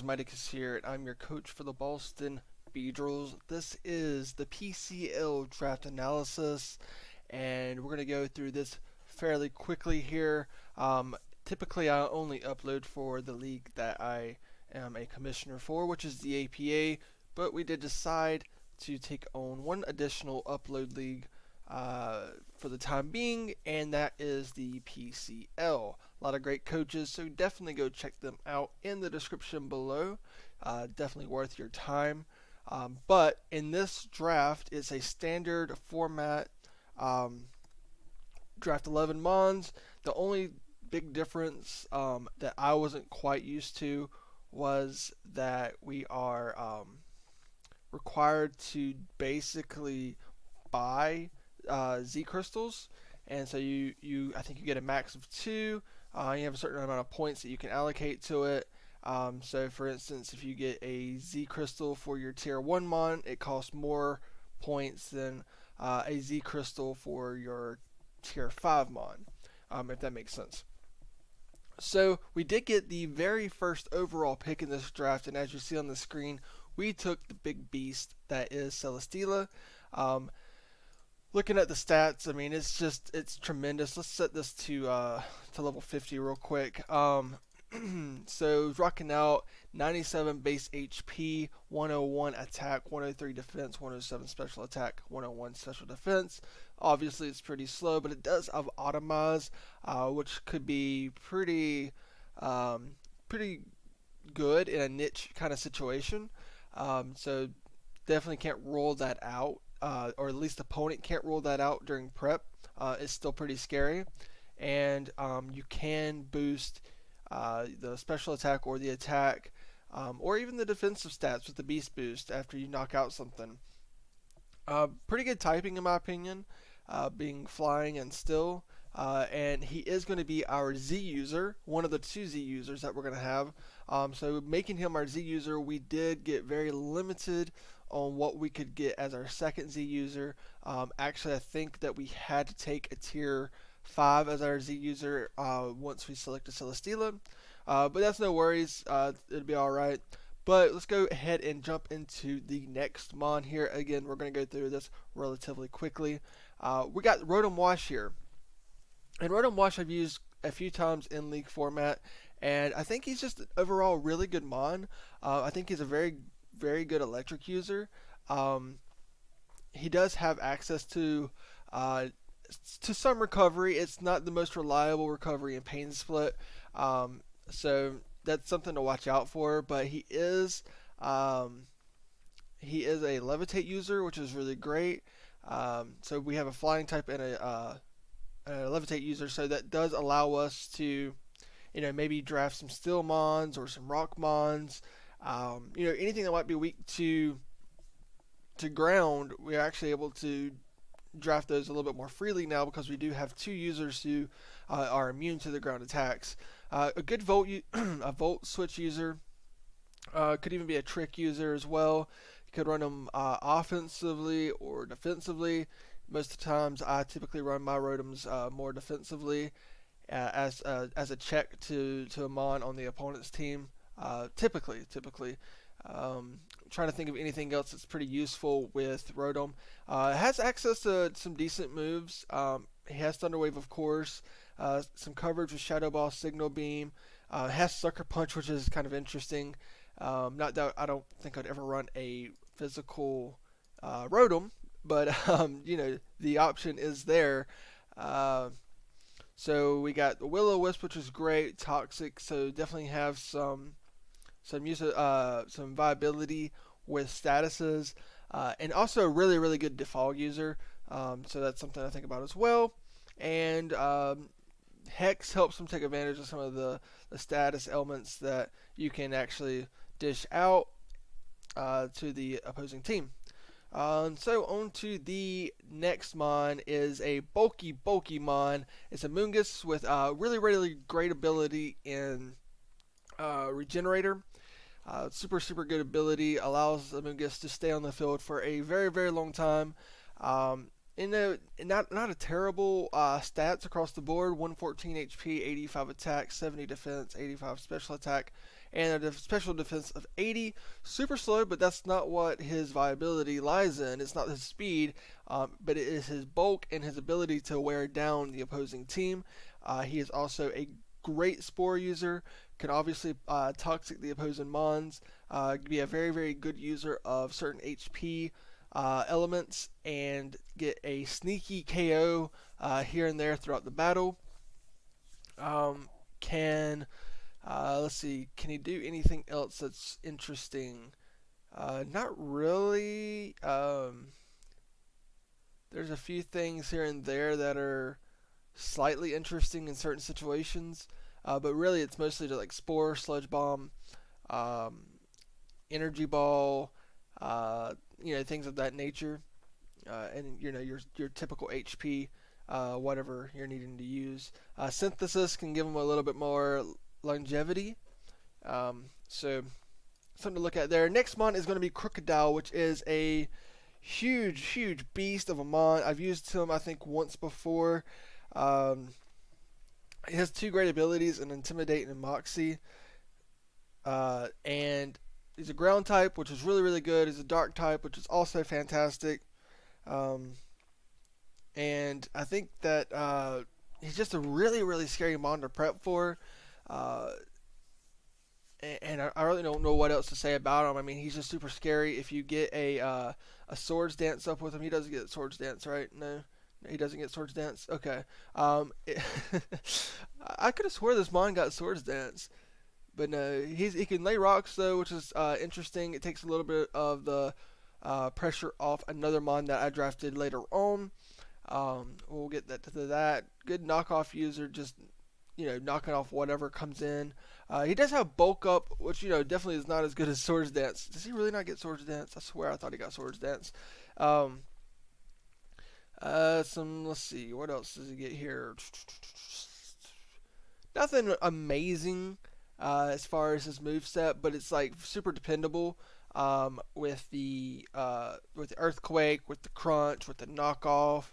Miticus here, and I'm your coach for the Boston Beedrills. This is the PCL draft analysis, and we're going to go through this fairly quickly here. Typically, I only upload for the league that I am a commissioner for, which is the APA, but we did decide to take on one additional upload league for the time being, and that is the PCL. A lot of great coaches, so definitely go check them out in the description below. Definitely worth your time. But in this draft, it's a standard format draft 11 mons. The only big difference that I wasn't quite used to was that we are required to basically buy Z crystals, and so I think you get a max of 2. You have a certain amount of points that you can allocate to it. So for instance, if you get a Z crystal for your tier 1 mon, it costs more points than a Z crystal for your tier 5 mon, if that makes sense. So we did get the very first overall pick in this draft, and as you see on the screen, we took the big beast that is Celesteela. Looking at the stats, I mean, it's tremendous. Let's set this to level 50 real quick. So rocking out 97 base HP, 101 attack, 103 defense, 107 special attack, 101 special defense. Obviously, it's pretty slow, but it does have Automize, which could be pretty good in a niche kind of situation. So definitely can't rule that out. Or at least the opponent can't rule that out during prep. It's still pretty scary, and you can boost the special attack or the attack, or even the defensive stats with the beast boost after you knock out something. Pretty good typing in my opinion, being flying and still, and he is going to be our Z user, one of the 2 Z users that we're going to have. So making him our Z user, we did get very limited on what we could get as our second Z user. Actually, I think that we had to take a tier 5 as our Z user once we selected Celesteela, but that's no worries. It'll be alright. But let's go ahead and jump into the next mon here. Again, we're going to go through this relatively quickly. We got Rotom Wash here, and Rotom Wash I've used a few times in league format, and I think he's just overall really good mon. I think he's a very good electric user. He does have access to some recovery. It's not the most reliable recovery in Pain Split, so that's something to watch out for. But he is a Levitate user, which is really great. So we have a flying type and a Levitate user, so that does allow us to, maybe draft some Steel Mons or some Rock Mons. Anything that might be weak to ground, we're actually able to draft those a little bit more freely now because we do have 2 users who are immune to the ground attacks. A good a Volt switch user, could even be a trick user as well. You could run them offensively or defensively. Most of the times, I typically run my Rotoms more defensively as a check to a mon on the opponent's team. Typically. Trying to think of anything else that's pretty useful with Rotom. Has access to some decent moves. He has Thunder Wave, of course. Some coverage with Shadow Ball, Signal Beam. Has Sucker Punch, which is kind of interesting. Not that I don't think I'd ever run a physical Rotom, but the option is there. So we got the Will-O-Wisp, which is great, toxic. So definitely have some viability with statuses, and also a really good defog user. So that's something I think about as well. And Hex helps them take advantage of some of the status elements that you can actually dish out to the opposing team. So on to the next mon is a bulky mon. It's a Mungus with really great ability in Regenerator. Super good ability, allows the Mungus to stay on the field for a very long time. Not a terrible stats across the board. 114 HP, 85 attack, 70 defense, 85 special attack, and a special defense of 80. Super slow, but that's not what his viability lies in. It's not his speed, but it is his bulk and his ability to wear down the opposing team. He is also a great spore user, can obviously toxic the opposing mons, be a very, very good user of certain HP elements, and get a sneaky KO here and there throughout the battle. Can let's see, can he do anything else that's interesting? Not really. There's a few things here and there that are slightly interesting in certain situations, but really it's mostly to like spore, sludge bomb, um, energy ball, things of that nature, and your typical HP, whatever you're needing to use. Synthesis can give them a little bit more longevity, so something to look at there. Next mon is going to be Crocodile, which is a huge beast of a mon. I've used him I think once before. Um, he has two great abilities, an Intimidate and Moxie. And he's a ground type, which is really, really good. He's a dark type, which is also fantastic. Um, and I think that he's just a really, really scary mon to prep for. Uh, and I really don't know what else to say about him. I mean, he's just super scary. If you get a Swords Dance up with him, he doesn't get Swords Dance, right? No, he doesn't get Swords Dance. Okay. I could have swore this mon got Swords Dance. But no, he can lay rocks though, which is interesting. It takes a little bit of the pressure off another mon that I drafted later on. We'll get to that. Good knockoff user, just knocking off whatever comes in. He does have bulk up, which definitely is not as good as Swords Dance. Does he really not get Swords Dance? I swear I thought he got Swords Dance. Let's see, what else does he get here? Nothing amazing. As far as his moveset, but it's like super dependable with the earthquake, with the crunch, with the knockoff,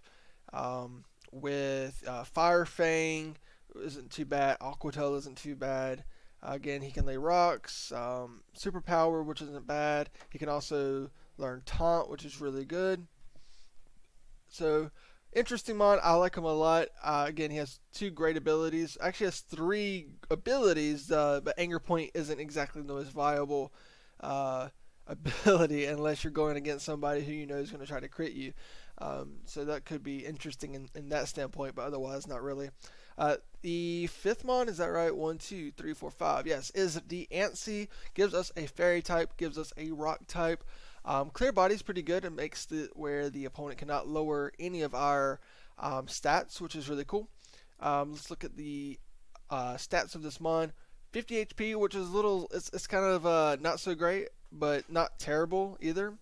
with Fire Fang isn't too bad. Aquatel isn't too bad. Again, he can lay rocks. Superpower, which isn't bad. He can also learn Taunt, which is really good. So interesting mod. I like him a lot. Again, he has two great abilities. Actually, has three abilities, but Anger Point isn't exactly the most viable ability unless you're going against somebody who you know is going to try to crit you. So that could be interesting in that standpoint, but otherwise, not really. The fifth mon, is that right? 1, 2, 3, 4, 5. Yes, is the Antsy. Gives us a fairy type, gives us a rock type. Clear Body is pretty good. It makes it where the opponent cannot lower any of our stats, which is really cool. Let's look at the stats of this mon. 50 HP, which is it's kind of not so great, but not terrible either.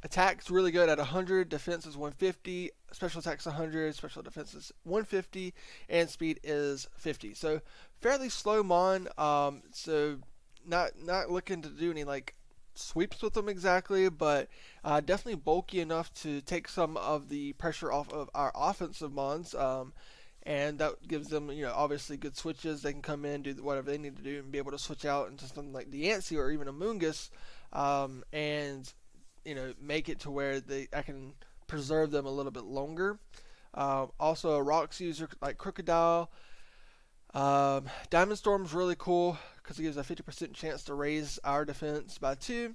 Attack's really good at 100, defense is 150, special attack's 100, special defense is 150, and speed is 50. So fairly slow mon. So not looking to do any like sweeps with them exactly, but definitely bulky enough to take some of the pressure off of our offensive mons. And that gives them, obviously good switches. They can come in, do whatever they need to do, and be able to switch out into something like the Antsy or even a Moongus, and make it to where I can preserve them a little bit longer. Also, a rocks user like Crocodile. Diamond Storm's really cool because it gives a 50% chance to raise our defense by 2.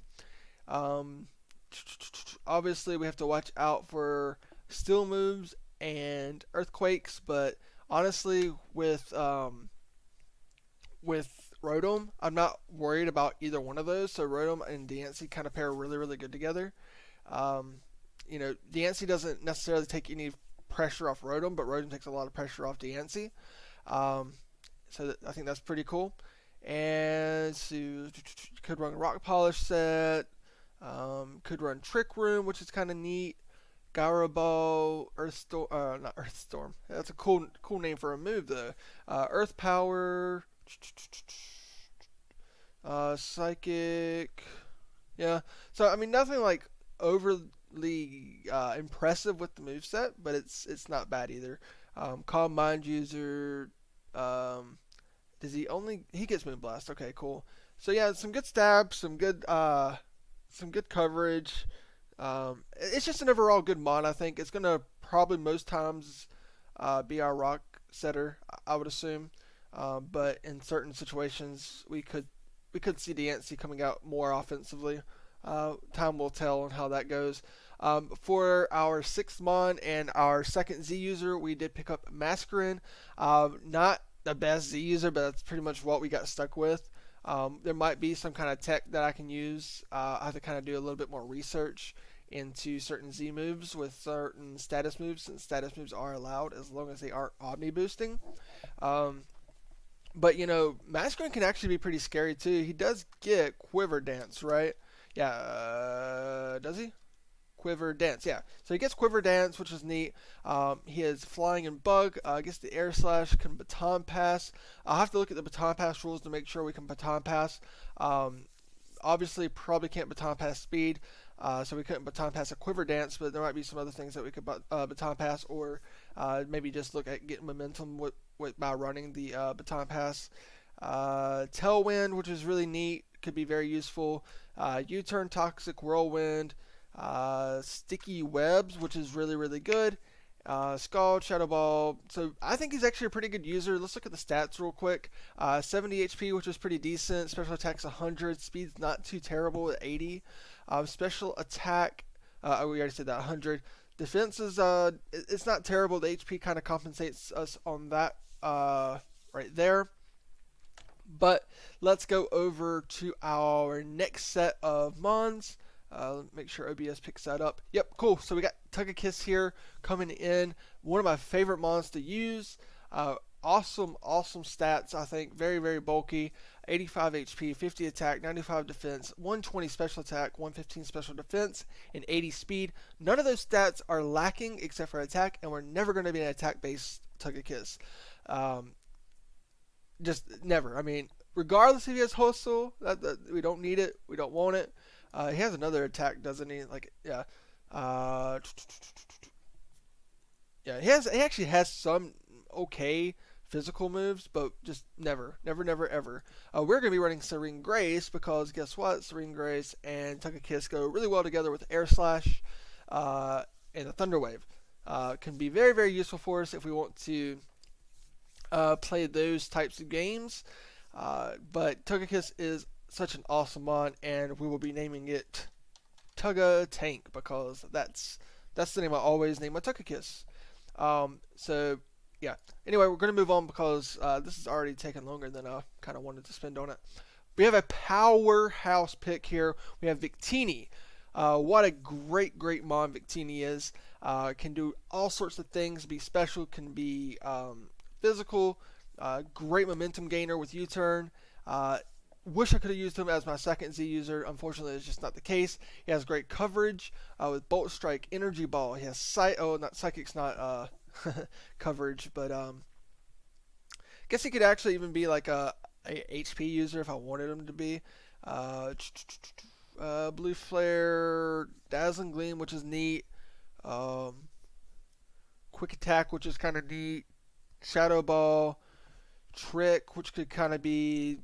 Obviously, we have to watch out for steel moves and earthquakes, but honestly, with Rotom, I'm not worried about either one of those. So Rotom and Diancie kind of pair really, really good together. Diancie doesn't necessarily take any pressure off Rotom, but Rotom takes a lot of pressure off Diancie. So I think that's pretty cool. And so could run Rock Polish set. Could run Trick Room, which is kind of neat. Garabo, Earth Storm, not Earth Storm. That's a cool name for a move though. Earth Power, Psychic. Yeah. So I mean, nothing like overly impressive with the moveset, but it's not bad either. Calm Mind User. Does he only he gets Moonblast? Okay, cool. So yeah, some good stabs, some good coverage. It's just an overall good mod. I think it's gonna probably most times be our rock setter. I would assume, but in certain situations we could see Dancy coming out more offensively. Time will tell on how that goes. For our sixth mon and our second Z user, we did pick up Mascarin. Not the best Z user, but that's pretty much what we got stuck with. There might be some kind of tech that I can use. I have to kind of do a little bit more research into certain Z moves with certain status moves, since status moves are allowed as long as they aren't omni boosting. Um, but Masculine can actually be pretty scary too. He does get Quiver Dance, right? Yeah, does he? Quiver Dance, yeah. So he gets Quiver Dance, which is neat. He has Flying and Bug. Gets the Air Slash, can Baton Pass. I'll have to look at the Baton Pass rules to make sure we can Baton Pass. Um, Obviously, probably can't Baton Pass Speed, so we couldn't Baton Pass a Quiver Dance, but there might be some other things that we could Baton Pass, or maybe just look at getting momentum by running the Baton Pass. Tailwind, which is really neat, could be very useful. U-Turn, Toxic Whirlwind, Sticky Webs, which is really, really good. Scald, Shadow Ball. So I think he's actually a pretty good user. Let's look at the stats real quick. 70 HP, which is pretty decent. Special attack's 100. Speed's not too terrible at 80. Special attack, we already said that, 100. Defense is it's not terrible. The HP kind of compensates us on that right there. But let's go over to our next set of mons. Make sure OBS picks that up. Yep, cool. So we got Miticus here coming in. One of my favorite mons to use. Awesome stats, I think. Very, very bulky. 85 HP, 50 attack, 95 defense, 120 special attack, 115 special defense, and 80 speed. None of those stats are lacking except for attack, and we're never going to be an attack-based Miticus. Just never. I mean, regardless if he has hustle, we don't need it. We don't want it. He has another attack, doesn't he? Like, yeah. Yeah, he actually has some okay physical moves, but just never, ever. We're going to be running Serene Grace because guess what? Serene Grace and Miticus go really well together with Air Slash and the Thunder Wave. Can be very, very useful for us if we want to play those types of games. But Miticus is such an awesome mod, and we will be naming it Tugga Tank because that's the name I always name my Miticus. So yeah. Anyway, we're gonna move on because this is already taking longer than I kind of wanted to spend on it. We have a powerhouse pick here. We have Victini. What a great mod Victini is. Can do all sorts of things. Be special. Can be physical. Great momentum gainer with U-turn. Wish I could have used him as my second Z user. Unfortunately, it's just not the case. He has great coverage with Bolt Strike, Energy Ball. He has Psychic's not coverage, but guess he could actually even be like a HP user if I wanted him to be. Blue Flare, Dazzling Gleam, which is neat. Quick Attack, which is kind of neat. Shadow Ball, Trick, which could kind of be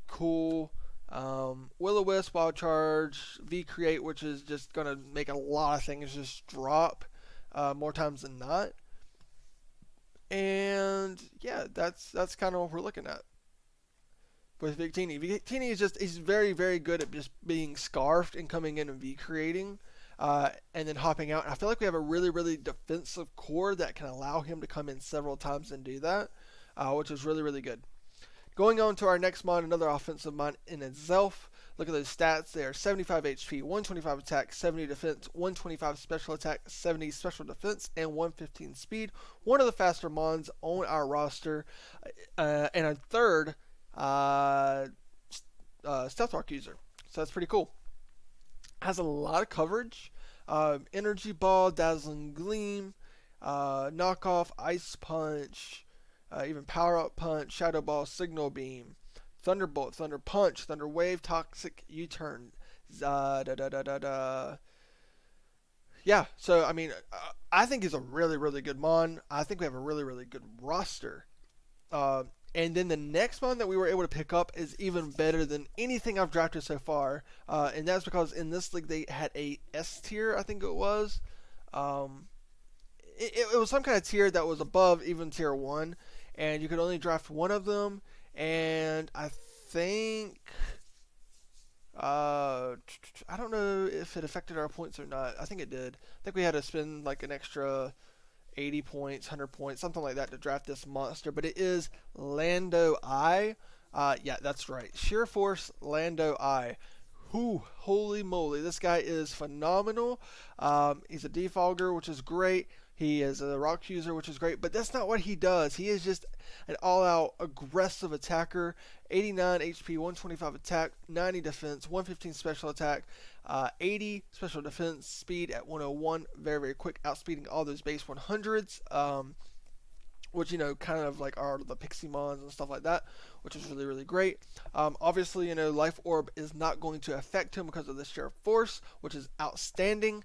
cool. Will-O-Wisp, Wild Charge, V-Create, which is just going to make a lot of things just drop more times than not. And yeah, that's kind of what we're looking at with Victini. Victini is he's very, very good at just being scarfed and coming in and V-creating and then hopping out. And I feel like we have a really, really defensive core that can allow him to come in several times and do that, which is really, really good. Going on to our next mod, another offensive mod in itself. Look at those stats. They are 75 HP, 125 attack, 70 defense, 125 special attack, 70 special defense, and 115 speed. One of the faster mods on our roster. And a third Stealth Rock user. So that's pretty cool. Has a lot of coverage. Energy Ball, Dazzling Gleam, Knockoff, Ice Punch, even Power Up Punch, Shadow Ball, Signal Beam, Thunderbolt, Thunder Punch, Thunder Wave, Toxic U-Turn. Yeah, so I mean, I think he's a really, really good mon. I think we have a really, really good roster. And then the next one that we were able to pick up is even better than anything I've drafted so far. And that's because in this league they had a S tier, I think it was. Um, it was some kind of tier that was above even tier 1. And you could only draft one of them. And I think I don't know if it affected our points or not. I think it did. I think we had to spend like an extra 80 points, 100 points, something like that to draft this monster. But it is Lando I. Yeah, that's right. Sheer Force Lando I. Whew, holy moly, this guy is phenomenal. He's a defogger, which is great. He is a rock user, which is great, but that's not what he does. He is just an all-out aggressive attacker. 89 HP, 125 attack, 90 defense, 115 special attack, 80 special defense, speed at 101. Very, very quick, outspeeding all those base 100s. Which, kind of like are the Pixie-mons and stuff like that, which is really, really great. Obviously, Life Orb is not going to affect him because of the Sheer Force, which is outstanding.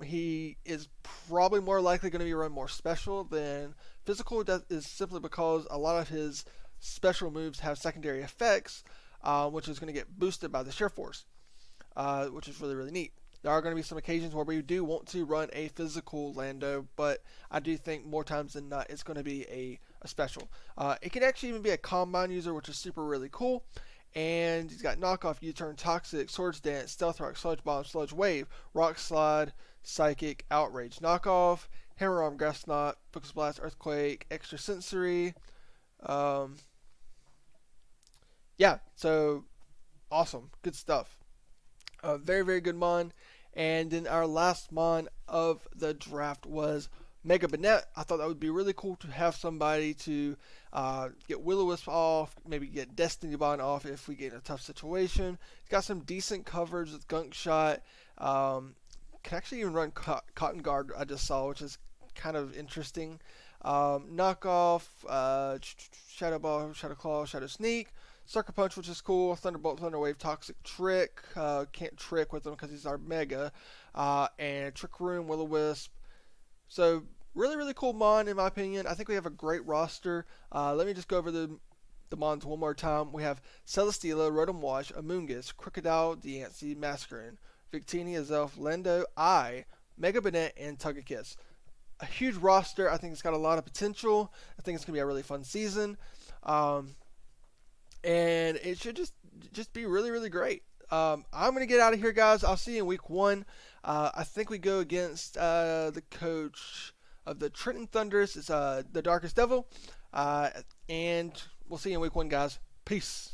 He is probably more likely going to be run more special than physical. That is simply because a lot of his special moves have secondary effects, which is going to get boosted by the Sheer Force, which is really, really neat. There are going to be some occasions where we do want to run a physical Lando, but I do think more times than not it's going to be a special. It can actually even be a Combine user, which is super really cool. And he's got Knockoff, U-Turn, Toxic, Swords Dance, Stealth Rock, Sludge Bomb, Sludge Wave, Rock Slide, Psychic, Outrage. Knockoff, Hammer Arm, Grass Knot, Focus Blast, Earthquake, Extra Sensory. Yeah, so awesome. Good stuff. Very, very good mon. And then our last mon of the draft was Mega Banette. I thought that would be really cool to have somebody to get Will-O-Wisp off, maybe get Destiny Bond off if we get in a tough situation. He's got some decent coverage with Gunk Shot. Can actually even run Cotton Guard, I just saw, which is kind of interesting. Knockoff, Shadow Ball, Shadow Claw, Shadow Sneak. Sucker Punch, which is cool. Thunderbolt, Thunderwave, Toxic Trick. Can't trick with him because he's our Mega. And Trick Room, Will-O-Wisp. So, really, really cool mon, in my opinion. I think we have a great roster. Let me just go over the mons one more time. We have Celesteela, Rotom Wash, Amoonguss, Crocodile, Deancey, Masquerain, Victini, Azelf, Lando, I, Mega Banette, and Togekiss. A huge roster. I think it's got a lot of potential. I think it's going to be a really fun season. And it should just be really, really great. I'm going to get out of here, guys. I'll see you in week 1. I think we go against the coach of the Trenton Thunders. It's the Darkest Devil. And we'll see you in week 1, guys. Peace.